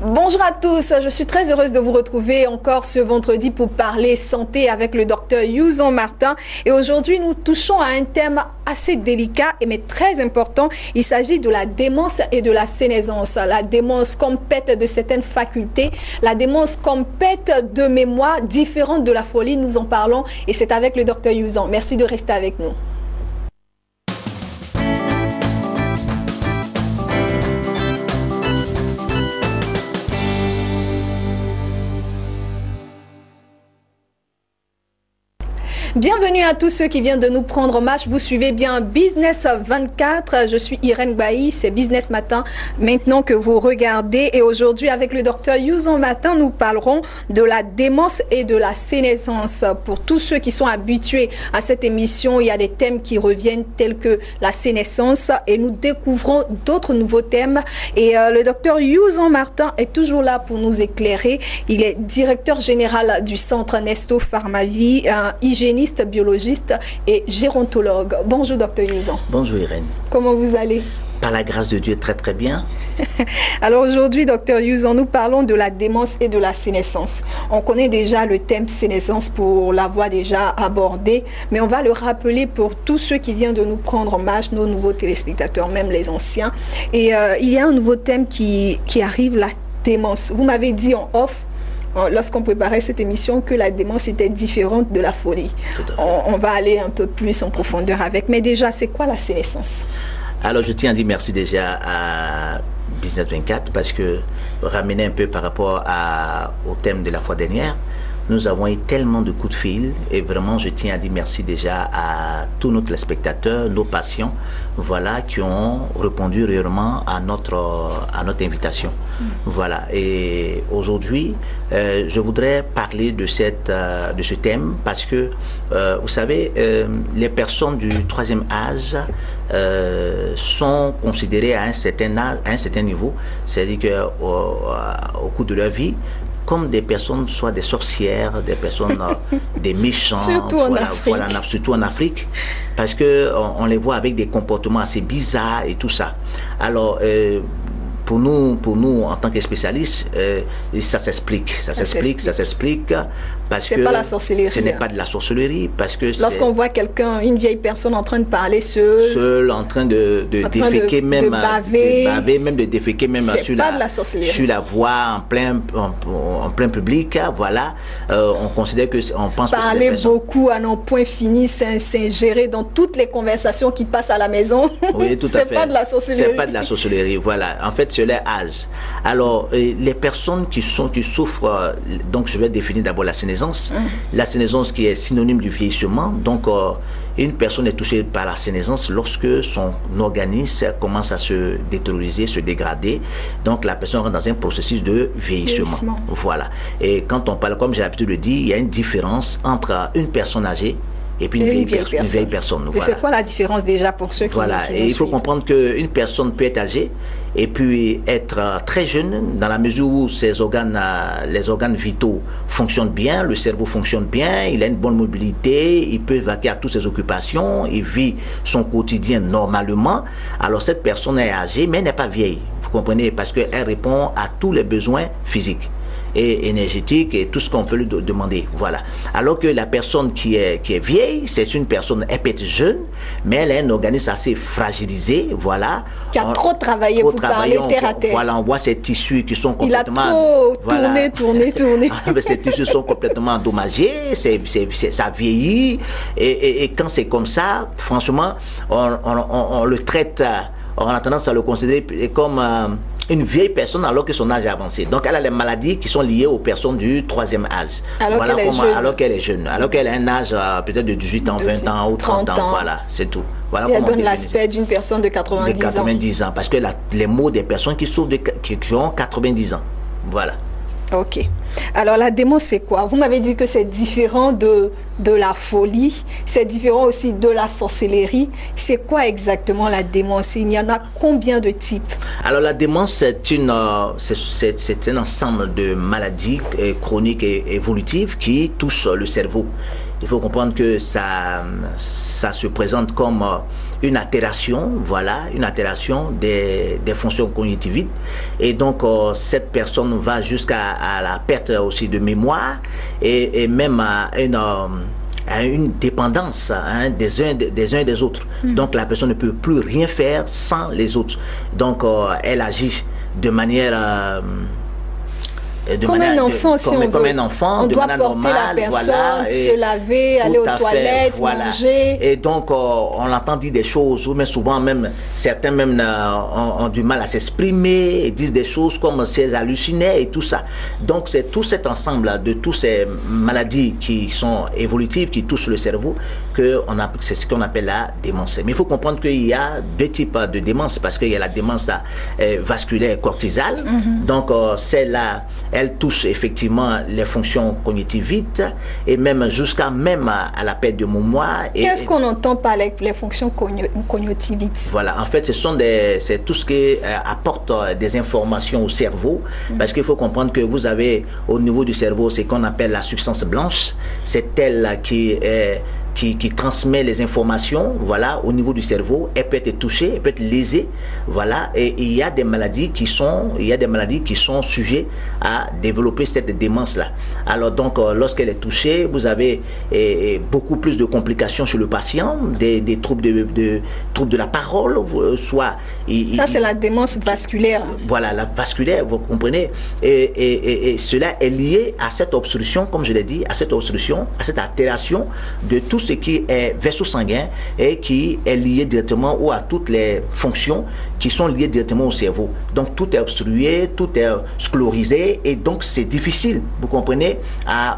Bonjour à tous, je suis très heureuse de vous retrouver encore ce vendredi pour parler santé avec le docteur Youzan Martin. Et aujourd'hui, nous touchons à un thème assez délicat mais très important. Il s'agit de la démence et de la sénescence. La démence comme perte de certaines facultés, la démence comme perte de mémoire différente de la folie. Nous en parlons et c'est avec le docteur Youzan. Merci de rester avec nous. Bienvenue à tous ceux qui viennent de nous prendre en marche. Vous suivez bien Business 24. Je suis Irène Bailly, c'est Business Matin maintenant que vous regardez. Et aujourd'hui, avec le docteur Youzan Martin, nous parlerons de la démence et de la sénescence. Pour tous ceux qui sont habitués à cette émission, il y a des thèmes qui reviennent tels que la sénescence et nous découvrons d'autres nouveaux thèmes. Et le docteur Youzan Martin est toujours là pour nous éclairer. Il est directeur général du centre Nesto Pharmavie, hygiéniste, biologiste et gérontologue. Bonjour docteur Youzan. Bonjour Irène. Comment vous allez? Par la grâce de Dieu, très très bien. Alors aujourd'hui, docteur Youzan, nous parlons de la démence et de la sénescence. On connaît déjà le thème sénescence pour l'avoir déjà abordé, mais on va le rappeler pour tous ceux qui viennent de nous prendre en marche, nos nouveaux téléspectateurs, même les anciens. Et il y a un nouveau thème qui arrive, la démence. Vous m'avez dit en off, lorsqu'on préparait cette émission, que la démence était différente de la folie. On va aller un peu plus en profondeur avec. Mais déjà, c'est quoi la sénescence? Alors, je tiens à dire merci déjà à Business 24 parce que ramener un peu par rapport au thème de la fois dernière, nous avons eu tellement de coups de fil et vraiment je tiens à dire merci déjà à tous nos téléspectateurs, nos patients, voilà, qui ont répondu réellement à notre invitation. Voilà, et aujourd'hui, je voudrais parler de ce thème parce que, vous savez, les personnes du troisième âge sont considérées à un certain niveau, c'est-à-dire qu'au cours de leur vie, comme des personnes, soit des sorcières, des personnes, des méchants, surtout en Afrique, parce qu'on les voit avec des comportements assez bizarres et tout ça. Alors, pour nous, en tant que spécialistes, ça s'explique parce que pas la sorcellerie, ce n'est pas de la sorcellerie, parce que lorsqu'on voit quelqu'un, une vieille personne en train de parler seul en train de déféquer, même de déféquer même sur la voie en plein public, voilà, on considère que on pense parler beaucoup à non point fini, s'ingérer dans toutes les conversations qui passent à la maison. Oui, tout à fait. C'est pas de la sorcellerie. C'est pas de la sorcellerie, voilà. En fait, c'est leur âge. Alors, les personnes qui souffrent, donc je vais définir d'abord la sénescence. La sénescence qui est synonyme du vieillissement. Donc, une personne est touchée par la sénescence lorsque son organisme commence à se détérioriser, se dégrader. Donc, la personne rentre dans un processus de vieillissement. Voilà. Et quand on parle, comme j'ai l'habitude de dire, il y a une différence entre une personne âgée et puis une vieille personne. Et c'est quoi la différence déjà pour ceux qui et il faut comprendre qu'une personne peut être âgée et puis être très jeune dans la mesure où ses organes, les organes vitaux fonctionnent bien, le cerveau fonctionne bien, il a une bonne mobilité, il peut vaquer à toutes ses occupations, il vit son quotidien normalement. Alors cette personne est âgée mais elle n'est pas vieille, vous comprenez, parce qu'elle répond à tous les besoins physiques et énergétique et tout ce qu'on peut lui demander, voilà. Alors que la personne qui est vieille, c'est une personne, elle peut être jeune, mais elle a un organisme assez fragilisé, voilà. Qui a trop travaillé pour parler terre à terre. Voilà, on voit ces tissus qui sont complètement... Il a trop tourné. Ces tissus sont complètement endommagés, ça vieillit, et quand c'est comme ça, franchement, on le traite, on a tendance à le considérer comme... une vieille personne alors que son âge est avancé. Donc elle a les maladies qui sont liées aux personnes du troisième âge. Alors qu'elle est jeune. Alors qu'elle a un âge peut-être de 18 ans, 20 ans ou 30 ans. Voilà, c'est tout. Voilà. Et elle donne l'aspect d'une personne de 90 ans. De 90 ans. Parce que les mots des personnes qui souffrent qui ont 90 ans. Voilà. Ok. Alors la démence, c'est quoi? Vous m'avez dit que c'est différent de la folie, c'est différent aussi de la sorcellerie. C'est quoi exactement la démence? Il y en a combien de types? Alors la démence, c'est un ensemble de maladies chroniques et évolutives qui touchent le cerveau. il faut comprendre que ça se présente comme une altération, voilà, une altération des fonctions cognitives. Et donc, cette personne va jusqu'à la perte aussi de mémoire et même à une dépendance hein, des uns et des autres. Donc, la personne ne peut plus rien faire sans les autres. Donc, elle agit de manière... comme un enfant, si on veut. Comme un enfant, on de doit manière porter normale, la personne, voilà, se laver, aller aux toilettes, manger. Et donc, on entend dire des choses, ou même souvent, même certains même ont du mal à s'exprimer, et disent des choses comme si elles hallucinaient et tout ça. Donc, c'est tout cet ensemble de toutes ces maladies qui sont évolutives, qui touchent le cerveau, c'est ce qu'on appelle la démence. Mais il faut comprendre qu'il y a deux types de démence, parce qu'il y a la démence vasculaire cortisale. Donc, celle-là, elle touche effectivement les fonctions cognitives vite et même jusqu'à à la perte de mémoire. Qu'est-ce qu'on entend par les fonctions cognitives vite? Voilà, en fait, c'est tout ce qui apporte des informations au cerveau, parce qu'il faut comprendre que vous avez au niveau du cerveau ce qu'on appelle la substance blanche. C'est elle qui transmet les informations, voilà, au niveau du cerveau. Elle peut être touchée, elle peut être lésée, voilà. Et il y a des maladies qui sont sujettes à développer cette démence-là. Alors donc, lorsqu'elle est touchée, vous avez beaucoup plus de complications chez le patient, des troubles de la parole, soit... Ça, c'est la démence vasculaire. Voilà, la vasculaire, vous comprenez. Et cela est lié à cette obstruction, comme je l'ai dit, à cette obstruction, à cette altération de tout ce qui est vaisseau sanguin et qui est lié directement ou à toutes les fonctions qui sont liées directement au cerveau. Donc tout est obstrué, tout est sclérisé et donc c'est difficile, vous comprenez,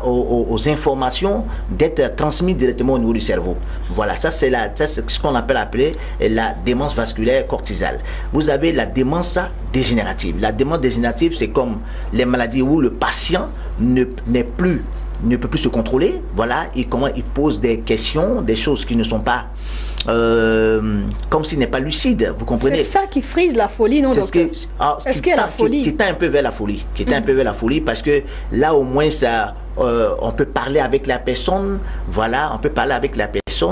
aux informations d'être transmises directement au niveau du cerveau. Voilà, ça c'est ce qu'on appeler la démence vasculaire cortisale. Vous avez la démence dégénérative. La démence dégénérative, c'est comme les maladies où le patient ne peut plus se contrôler, voilà, il pose des questions, des choses qui ne sont pas comme s'il n'est pas lucide, vous comprenez. C'est ça qui frise la folie, non, docteur? Est-ce qu'il y a la folie? Qui tend un peu vers la folie, un peu vers la folie, parce que là au moins ça, on peut parler avec la personne, voilà, on peut parler avec la personne,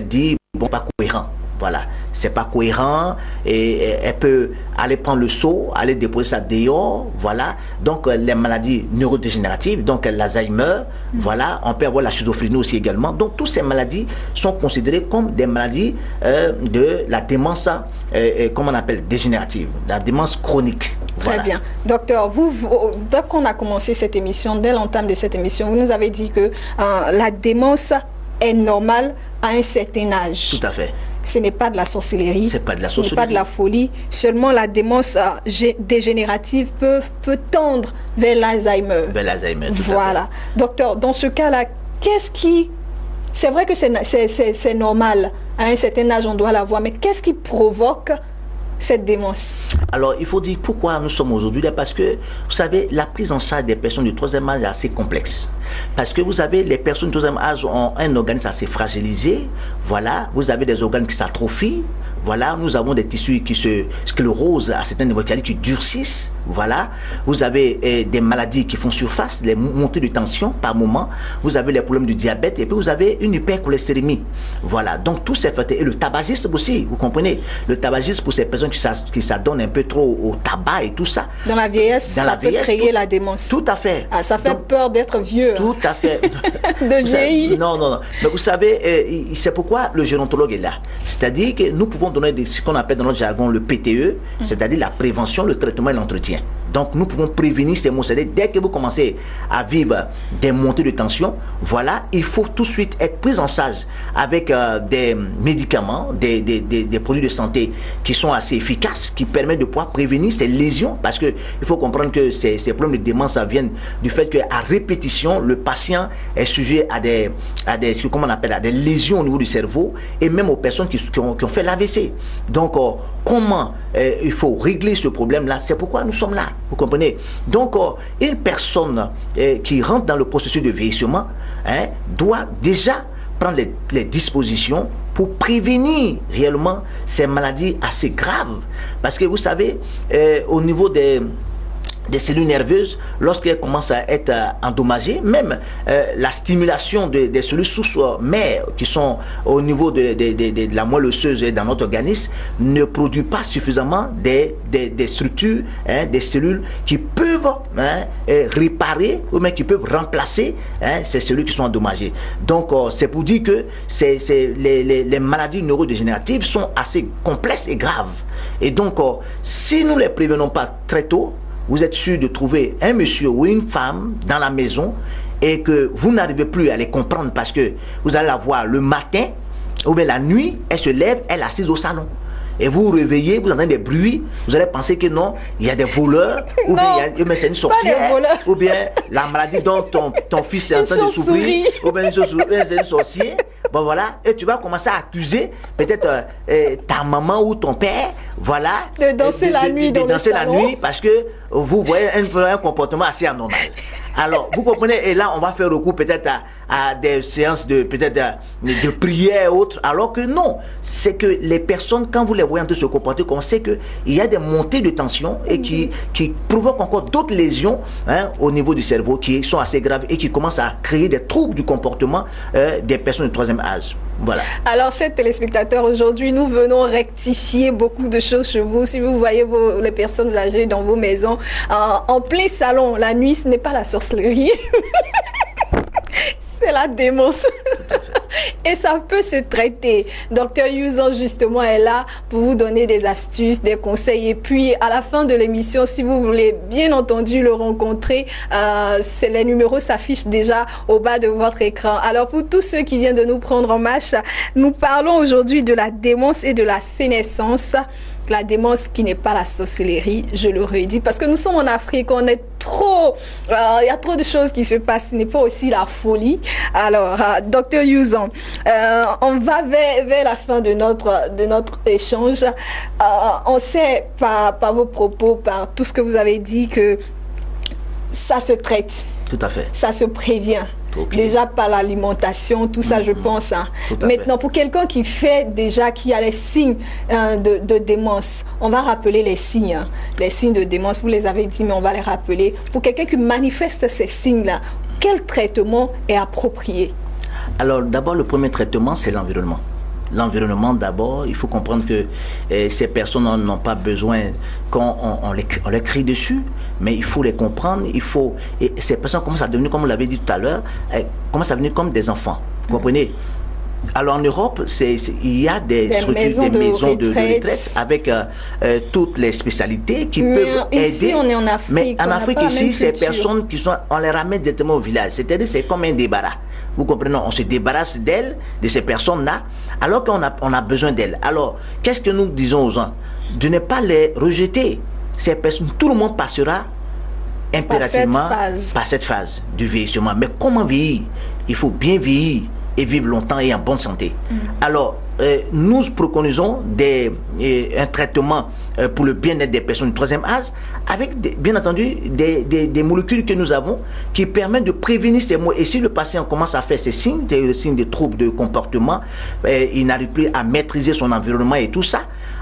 dire bon, pas cohérent. Voilà, c'est pas cohérent et elle peut aller prendre le seau, aller déposer ça dehors, voilà. Donc les maladies neurodégénératives, donc l'Alzheimer, voilà, on peut avoir la schizophrénie aussi également. Donc toutes ces maladies sont considérées comme des maladies de la démence, comme on appelle dégénérative, la démence chronique. Voilà. Très bien. Docteur, dès qu'on a commencé cette émission, dès l'entame de cette émission, vous nous avez dit que la démence est normale à un certain âge. Tout à fait. Ce n'est pas de la sorcellerie, ce n'est pas de la folie. Seulement la démence dégénérative peut tendre vers l'Alzheimer. Vers l'Alzheimer, tout voilà. à fait. Docteur, dans ce cas-là, qu'est-ce qui... C'est vrai que c'est normal, à un certain âge on doit l'avoir, mais qu'est-ce qui provoque cette démence? Alors, il faut dire pourquoi nous sommes aujourd'hui là, parce que, vous savez, la prise en charge des personnes du troisième âge est assez complexe. Parce que vous avez, les personnes du troisième âge ont un organisme assez fragilisé, voilà, vous avez des organes qui s'atrophient, voilà, nous avons des tissus qui se sclérosent à certains niveaux, qui durcissent, voilà, vous avez des maladies qui font surface, les montées de tension par moment, vous avez les problèmes du diabète, et puis vous avez une hypercholestérémie, voilà, donc tout ces facteurs, et le tabagisme aussi, vous comprenez, le tabagisme pour ces personnes qui s'adonnent un peu trop au tabac et tout ça. Dans la vieillesse, ça peut créer la démence. Tout à fait. Ah, ça fait donc, peur d'être vieux. Tout à fait. De vieillir. Non. Mais vous savez, c'est pourquoi le gérontologue est là. C'est-à-dire que nous pouvons donner ce qu'on appelle dans notre jargon le PTE, c'est-à-dire la prévention, le traitement et l'entretien. Donc nous pouvons prévenir ces maux. C'est-à-dire dès que vous commencez à vivre des montées de tension, voilà, il faut tout de suite être pris en charge avec des médicaments, des produits de santé qui sont assez efficaces, qui permettent de pouvoir prévenir ces lésions, parce que il faut comprendre que ces problèmes de démence viennent du fait qu'à répétition, le patient est sujet à des comment on appelle, à des lésions au niveau du cerveau, et même aux personnes qui ont fait l'AVC. Donc comment il faut régler ce problème-là? C'est pourquoi nous sommes là. Vous comprenez? Donc, une personne qui rentre dans le processus de vieillissement doit déjà prendre les dispositions pour prévenir réellement ces maladies assez graves. Parce que vous savez, au niveau des des cellules nerveuses, lorsqu'elles commencent à être endommagées, même la stimulation des cellules sous-mères qui sont au niveau de la moelle osseuse et dans notre organisme ne produit pas suffisamment des structures, hein, des cellules qui peuvent réparer ou même qui peuvent remplacer ces cellules qui sont endommagées. Donc c'est pour dire que les maladies neurodégénératives sont assez complexes et graves. Et donc si nous ne les prévenons pas très tôt, vous êtes sûr de trouver un monsieur ou une femme dans la maison et que vous n'arrivez plus à les comprendre parce que vous allez la voir le matin ou bien la nuit, elle se lève, elle est assise au salon. Et vous vous réveillez, vous entendez des bruits, vous allez penser que non, il y a des voleurs, ou bien c'est une sorcière, ou bien la maladie dont ton fils est en train de souffrir, ou bien c'est une sorcière. Bon voilà, et tu vas commencer à accuser peut-être ta maman ou ton père, voilà, de danser la nuit dans le salon. La nuit parce que vous voyez un comportement assez anormal. Alors, vous comprenez, et là, on va faire recours peut-être à des séances de prière et autres, alors que non, c'est que les personnes, quand vous les voyez en train de se comporter, on sait qu'il y a des montées de tension et qui provoquent encore d'autres lésions au niveau du cerveau qui sont assez graves et qui commencent à créer des troubles du comportement des personnes du troisième âge. Voilà. Alors, chers téléspectateurs, aujourd'hui, nous venons rectifier beaucoup de choses chez vous. Si vous voyez les personnes âgées dans vos maisons, en plein salon, la nuit, ce n'est pas la sorcellerie. C'est la démence. Et ça peut se traiter. Docteur Youson, justement, est là pour vous donner des astuces, des conseils. Et puis, à la fin de l'émission, si vous voulez bien entendu le rencontrer, les numéros s'affichent déjà au bas de votre écran. Alors, pour tous ceux qui viennent de nous prendre en marche, nous parlons aujourd'hui de la démence et de la sénescence. La démence qui n'est pas la sorcellerie, je le redis, parce que nous sommes en Afrique, on est trop, il y a trop de choses qui se passent, ce n'est pas aussi la folie. Alors, docteur Youson, on va vers la fin de notre échange. On sait par vos propos, par tout ce que vous avez dit, que ça se traite. Tout à fait. Ça se prévient. Okay. Déjà par l'alimentation, tout ça, je pense. Maintenant, pour quelqu'un qui a les signes de démence, on va rappeler les signes. Les signes de démence, vous les avez dit, mais on va les rappeler. Pour quelqu'un qui manifeste ces signes-là, quel traitement est approprié? Alors, d'abord, le premier traitement, c'est l'environnement. L'environnement, d'abord, il faut comprendre que ces personnes n'ont pas besoin qu'on les crie dessus, mais il faut les comprendre. Et ces personnes commencent à devenir, comme vous l'avez dit tout à l'heure, commencent à devenir comme des enfants. Vous comprenez? Alors en Europe, il y a des structures, des maisons de retraite avec toutes les spécialités qui peuvent aider. Ici, on est en Afrique. Mais en Afrique, ici, ces personnes on les ramène directement au village. C'est-à-dire, c'est comme un débarras. Vous comprenez? On se débarrasse d'elles, de ces personnes-là, alors qu'on a besoin d'elles. Alors, qu'est-ce que nous disons aux gens? De ne pas les rejeter. Ces personnes, tout le monde passera impérativement par cette phase du vieillissement. Mais comment vieillir? Il faut bien vieillir et vivre longtemps et en bonne santé. Alors, nous préconisons un traitement pour le bien-être des personnes du troisième âge, avec bien entendu des molécules que nous avons qui permettent de prévenir ces maux. Et si le patient commence à faire ces signes, des signes de troubles de comportement, il n'arrive plus à maîtriser son environnement et tout ça,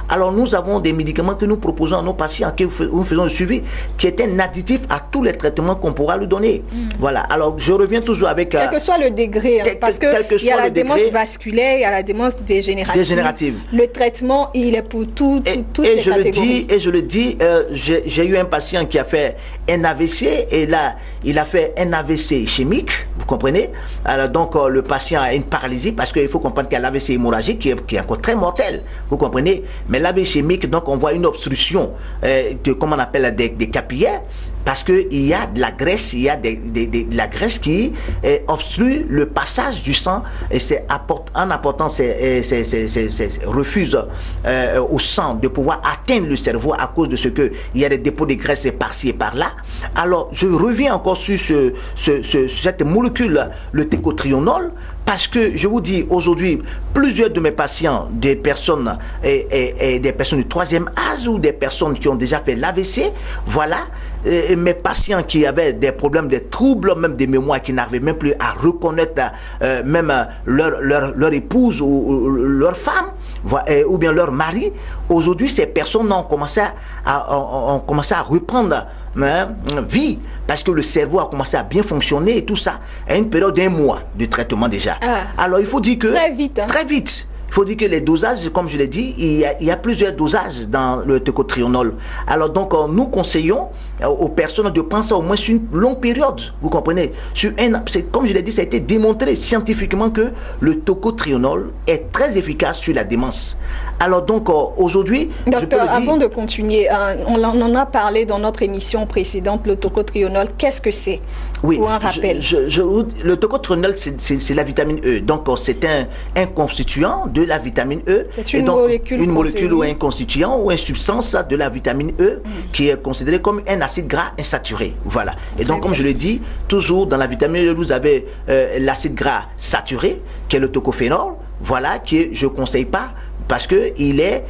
alors nous avons des médicaments que nous proposons à nos patients, que nous faisons le suivi, qui est un additif à tous les traitements qu'on pourra lui donner. Voilà, alors je reviens toujours avec... Quel que soit le degré, parce qu'il y a la démence vasculaire, il y a la démence dégénérative. Le traitement, il est pour toutes les catégories. Et je le dis, j'ai eu un patient qui a fait un AVC, et là, il a fait un AVC ischémique, vous comprenez? Alors donc, le patient a une paralysie, parce qu'il faut comprendre qu'il y a l'AVC hémorragique qui est encore très mortel, vous comprenez? Mais l'AVC ischémique, donc on voit une obstruction comment on appelle, des capillaires, parce qu'il y a de la graisse, il y a de la graisse qui obstrue le passage du sang, et en apportant refuse au sang de pouvoir atteindre le cerveau à cause de ce qu'il y a des dépôts de graisse par-ci et par-là. Alors je reviens encore sur cette molécule, le técotrienol, parce que je vous dis aujourd'hui, plusieurs de mes patients, des personnes des personnes du troisième âge ou des personnes qui ont déjà fait l'AVC, voilà, mes patients qui avaient des problèmes, des troubles même de mémoire, qui n'arrivaient même plus à reconnaître même leur épouse ou leur femme, ou bien leur mari. Aujourd'hui, ces personnes ont commencé à reprendre vie, parce que le cerveau a commencé à bien fonctionner et tout ça, à une période d'1 mois de traitement déjà. Alors il faut dire que... Très vite. Hein. Très vite. Il faut dire que les dosages, comme je l'ai dit, il y a plusieurs dosages dans le tocotrienol. Alors donc, nous conseillons aux personnes de penser au moins sur une longue période, vous comprenez. Comme je l'ai dit, ça a été démontré scientifiquement que le tocotrienol est très efficace sur la démence. Alors donc, aujourd'hui... Docteur, avant de continuer, on en a parlé dans notre émission précédente, le tocotrienol. Qu'est-ce que c'est? Oui, pour un rappel. Le tocotrienol, c'est la vitamine E. Donc, c'est un constituant de la vitamine E. C'est une molécule ou un constituant ou une substance de la vitamine E qui est considérée comme un acide gras insaturé. Voilà. Et donc, comme je l'ai dit, toujours dans la vitamine E, vous avez l'acide gras saturé, qui est le tocophénol. Voilà, que je ne conseille pas parce qu'il est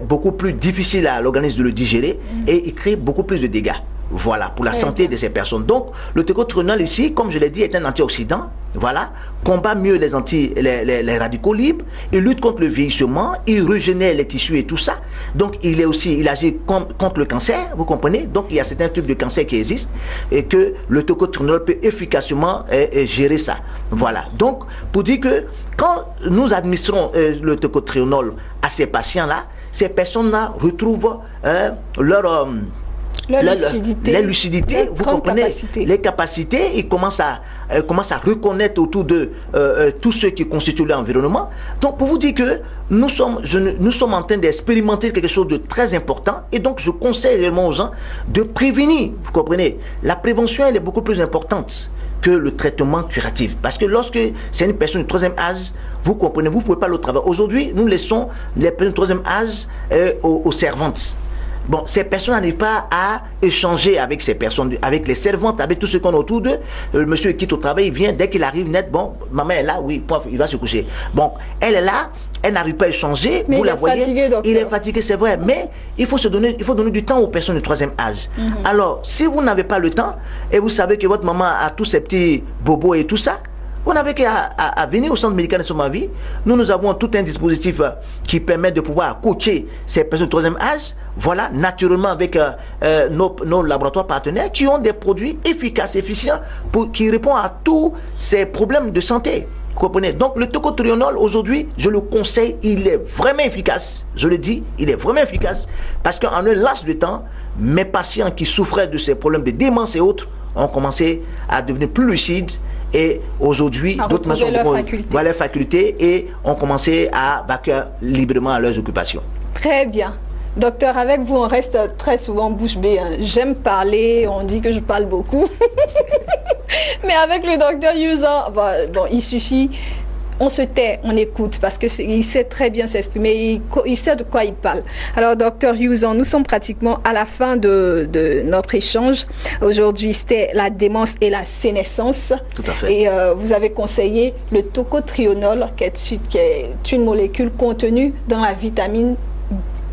beaucoup plus difficile à l'organisme de le digérer et il crée beaucoup plus de dégâts. Voilà, pour la santé de ces personnes. Donc, le tocotrienol ici, comme je l'ai dit, est un antioxydant. Voilà, combat mieux les radicaux libres, il lutte contre le vieillissement, il régénère les tissus et tout ça. Donc, il agit contre le cancer, vous comprenez. Donc, il y a certains types de cancer qui existent et que le tocotrienol peut efficacement gérer ça. Voilà, donc, pour dire que quand nous administrons le tocotrienol à ces patients-là, ces personnes-là retrouvent leur lucidité, vous comprenez, les capacités, ils commencent à reconnaître autour de tous ceux qui constituent l'environnement. Donc pour vous dire que nous sommes en train d'expérimenter quelque chose de très important et donc je conseille réellement aux gens de prévenir, vous comprenez. La prévention, elle est beaucoup plus importante que le traitement curatif. Parce que lorsque c'est une personne du 3e âge, vous comprenez, vous ne pouvez pas le travailler. Aujourd'hui, nous laissons les personnes du 3e âge aux servantes. Bon, ces personnes n'arrivent pas à échanger avec ces personnes, avec les servantes, avec tout ce qu'on a autour d'eux. Le monsieur quitte au travail, il vient, dès qu'il arrive net, bon, maman est là, oui, il va se coucher. Bon, elle est là, elle n'arrive pas à échanger, mais vous la voyez, fatigué, il est fatigué, c'est vrai, mais il faut donner du temps aux personnes du 3e âge. Alors, si vous n'avez pas le temps, et vous savez que votre maman a tous ces petits bobos et tout ça, vous n'avez qu'à venir au centre médical de Soma Vie. Nous avons tout un dispositif qui permet de pouvoir coacher ces personnes du 3e âge, voilà, naturellement avec nos laboratoires partenaires qui ont des produits efficaces, efficients, qui répondent à tous ces problèmes de santé. Vous comprenez? Donc le tocotrienol, aujourd'hui, je le conseille, il est vraiment efficace. Je le dis, il est vraiment efficace parce qu'en un laps de temps, mes patients qui souffraient de ces problèmes de démence et autres ont commencé à devenir plus lucides. Et aujourd'hui, d'autres personnes ont leurs facultés et ont commencé à vaquer librement à leurs occupations. Très bien. Docteur, avec vous, on reste très souvent bouche bée. Hein. J'aime parler, on dit que je parle beaucoup. Mais avec le docteur Yusan, bon, il suffit, on se tait, on écoute, parce qu'il sait très bien s'exprimer, il sait de quoi il parle. Alors, docteur Yusan, nous sommes pratiquement à la fin de notre échange. Aujourd'hui, c'était la démence et la sénescence. Tout à fait. Et vous avez conseillé le tocotrienol, qui est une molécule contenue dans la vitamine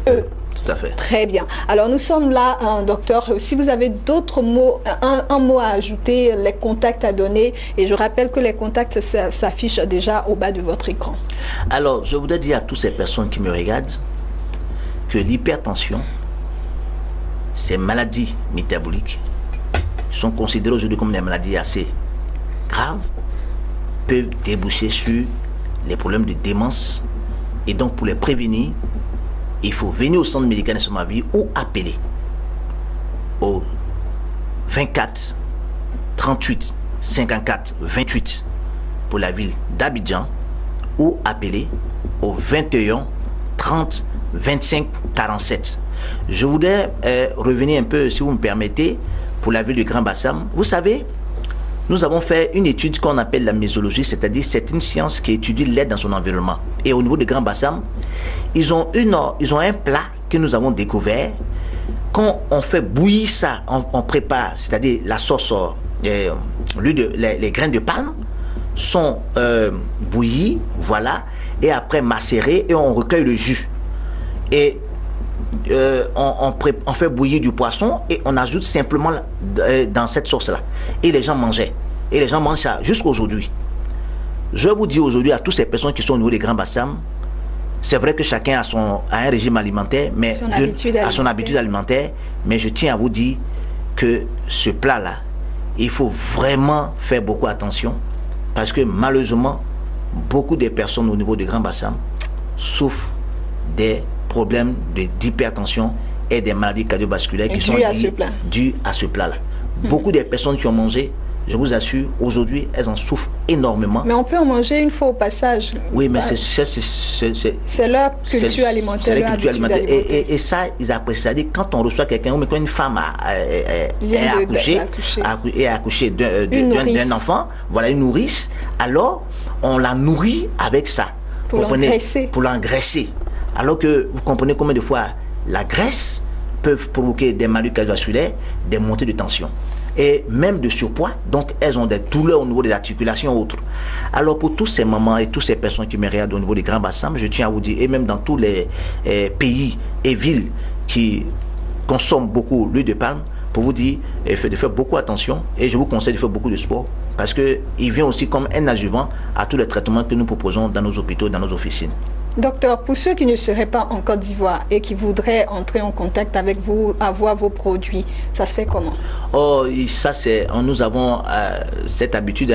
E. Tout à fait. Très bien. Alors nous sommes là, docteur. Si vous avez d'autres mots, un mot à ajouter, les contacts à donner, et je rappelle que les contacts s'affichent déjà au bas de votre écran. Alors, je voudrais dire à toutes ces personnes qui me regardent que l'hypertension, ces maladies métaboliques, sont considérées aujourd'hui comme des maladies assez graves, peuvent déboucher sur les problèmes de démence, et donc pour les prévenir, il faut venir au centre médical de Soma Vie ou appeler au 24 38 54 28 pour la ville d'Abidjan ou appeler au 21 30 25 47. Je voudrais revenir un peu, si vous me permettez, pour la ville de Grand Bassam. Vous savez, nous avons fait une étude qu'on appelle la mésologie, c'est-à-dire c'est une science qui étudie l'air dans son environnement. Et au niveau de Grand Bassam, ils ont un plat que nous avons découvert. Quand on fait bouillir ça, on prépare, c'est-à-dire la sauce, les graines de palme sont bouillies, voilà, et après macérées, et on recueille le jus. Et on fait bouillir du poisson et on ajoute simplement dans cette sauce-là. Et les gens mangeaient. Et les gens mangent ça jusqu'à aujourd'hui. Je vous dis aujourd'hui à toutes ces personnes qui sont au niveau des Grands Bassam, c'est vrai que chacun a un régime alimentaire, mais a son habitude alimentaire, mais je tiens à vous dire que ce plat-là, il faut vraiment faire beaucoup attention parce que malheureusement, beaucoup de personnes au niveau du Grand Bassam souffrent des problèmes d'hypertension et des maladies cardiovasculaires qui sont dues à ce plat-là. Beaucoup de personnes qui ont mangé, je vous assure, aujourd'hui, elles en souffrent énormément. Mais on peut en manger une fois au passage. Oui, mais c'est leur culture alimentaire. C'est leur culture alimentaire. Et ça, ils apprécient. C'est-à-dire, quand on reçoit quelqu'un, ou quand une femme a accouché d'un enfant, voilà, une nourrice, alors on la nourrit avec ça. Pour l'engraisser. Pour l'engraisser. Alors que vous comprenez combien de fois la graisse peut provoquer des maladies cardiovasculaires, des montées de tension et même de surpoids, donc elles ont des douleurs au niveau des articulations autres. Alors pour tous ces mamans et toutes ces personnes qui me regardent au niveau des Grands Bassam, je tiens à vous dire, et même dans tous les pays et villes qui consomment beaucoup l'huile de palme, pour vous dire de faire beaucoup attention, et je vous conseille de faire beaucoup de sport parce qu'il vient aussi comme un adjuvant à tous les traitements que nous proposons dans nos hôpitaux, dans nos officines. Docteur, pour ceux qui ne seraient pas en Côte d'Ivoire et qui voudraient entrer en contact avec vous, avoir vos produits, ça se fait comment? Oh, ça c'est, nous avons cette habitude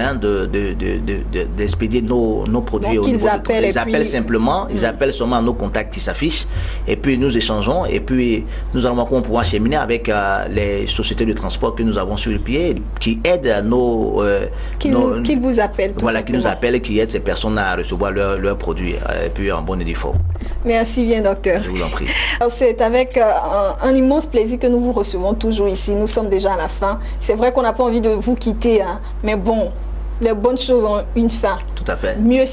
d'expédier nos produits. Donc, ils appellent simplement, ils appellent seulement nos contacts qui s'affichent et puis nous échangeons et puis nous allons pouvoir cheminer avec les sociétés de transport que nous avons sur le pied qui aident nos... qu'ils vous appellent, voilà, qui nous appellent, qui aident ces personnes à recevoir leurs produits et puis en bonne et due forme. Merci bien, docteur. Je vous en prie. C'est avec un immense plaisir que nous vous recevons toujours ici. Nous sommes déjà à la fin. C'est vrai qu'on n'a pas envie de vous quitter, hein, mais bon, les bonnes choses ont une fin. Tout à fait. Mieux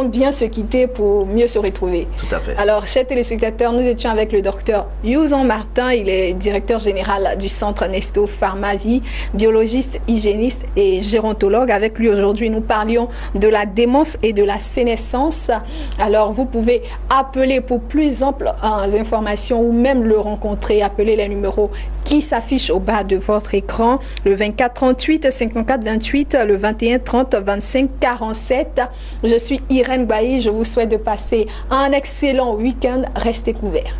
bien se quitter pour mieux se retrouver. Tout à fait. Alors, chers téléspectateurs, nous étions avec le docteur Youson Martin. Il est directeur général du centre Nesto Pharmavie, biologiste, hygiéniste et gérontologue. Avec lui aujourd'hui, nous parlions de la démence et de la sénescence. Alors, vous pouvez appeler pour plus amples informations ou même le rencontrer. Appelez les numéros qui s'affichent au bas de votre écran. Le 24 38 54 28, le 21 30 25 47. Je suis Irène Bailly. Je vous souhaite de passer un excellent week-end. Restez couverts.